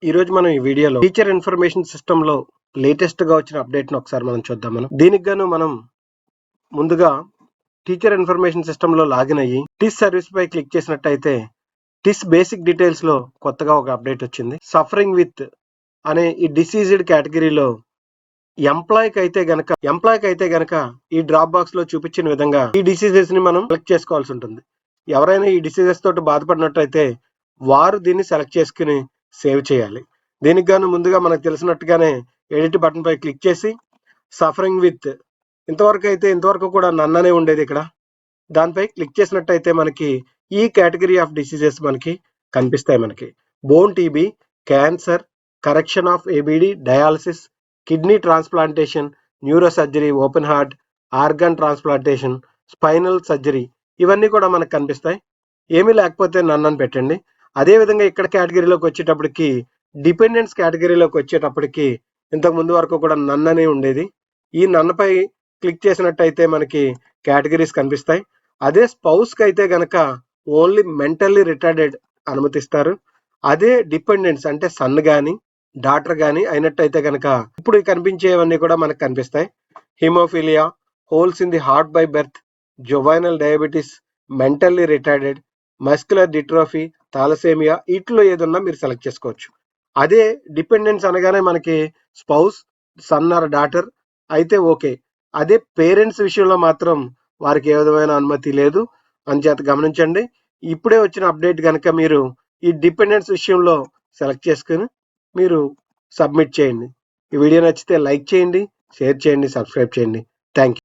ఈ రోజు మనం ఈ వీడియోలో టీచర్ ఇన్ఫర్మేషన్ సిస్టమ్ లో లేటెస్ట్ గా వచ్చిన అప్డేట్ ను ఒకసారి మనం చూద్దాం. దీనికి గాను మనం ముందుగా టీచర్ ఇన్ఫర్మేషన్ సిస్టమ్ లో లాగిన్ అయ్యి టిస్ సర్వీస్ పై క్లిక్ చేసినట్టయితే టిస్ బేసిక్ డీటెయిల్స్ లో కొత్తగా ఒక అప్డేట్ వచ్చింది. సఫరింగ్ విత్ అనే ఈ డిసీజ్డ్ కేటగిరీలో ఎంప్లాయ్కి అయితే గనక ఈ డ్రాప్ బాక్స్ లో చూపించిన విధంగా ఈ డిసీజెస్ ని మనం సెలెక్ట్ చేసుకోవాల్సి ఉంటుంది. ఎవరైనా ఈ డిసీజెస్ తోటి బాధపడినట్టయితే వారు దీన్ని సెలెక్ట్ చేసుకుని సేవ్ చేయాలి. దీనికి గాను ముందుగా మనకు తెలిసినట్టుగానే ఎడిట్ బటన్ పై క్లిక్ చేసి సఫరింగ్ విత్ ఇంతవరకు కూడా నన్ననే ఉండేది. ఇక్కడ దానిపై క్లిక్ చేసినట్టయితే మనకి ఈ కేటగిరీ ఆఫ్ డిసీజెస్ మనకి కనిపిస్తాయి. మనకి bone TB, cancer, correction of ABD, dialysis, kidney transplantation, neuro surgery, open heart, organ transplantation, spinal surgery ఇవన్నీ కూడా మనకు కనిపిస్తాయి. ఏమీ లేకపోతే నన్ను పెట్టండి. అదేవిధంగా ఇక్కడ కేటగిరీలోకి వచ్చేటప్పటికి డిపెండెన్స్ కేటగిరీలోకి వచ్చేటప్పటికి ఇంతకు ముందు వరకు కూడా నన్ననే ఉండేది. ఈ నన్నపై క్లిక్ చేసినట్టయితే మనకి కేటగిరీస్ కనిపిస్తాయి. అదే స్పౌస్కి అయితే గనక ఓన్లీ మెంటల్లీ రిటార్డెడ్ అనుమతిస్తారు. అదే డిపెండెంట్స్ అంటే సన్ కానీ డాటర్ కానీ అయినట్టయితే కనుక ఇప్పుడు కనిపించేవన్నీ కూడా మనకు కనిపిస్తాయి. Haemophilia, holes in the heart by birth, juvenile diabetes, mentally retarded, muscular dystrophy, thalassaemia వీటిలో ఏదన్నా మీరు సెలెక్ట్ చేసుకోవచ్చు. అదే డిపెండెన్స్ అనగానే మనకి స్పౌస్, సన్ ఆర్ డాటర్ అయితే ఓకే. అదే పేరెంట్స్ విషయంలో మాత్రం వారికి ఏ విధమైన అనుమతి లేదు అని చేత గమనించండి. ఇప్పుడే వచ్చిన అప్డేట్ కనుక మీరు ఈ డిపెండెన్స్ విషయంలో సెలెక్ట్ చేసుకుని మీరు సబ్మిట్ చేయండి. ఈ వీడియో నచ్చితే లైక్ చేయండి, షేర్ చేయండి, సబ్స్క్రైబ్ చేయండి. Thank you.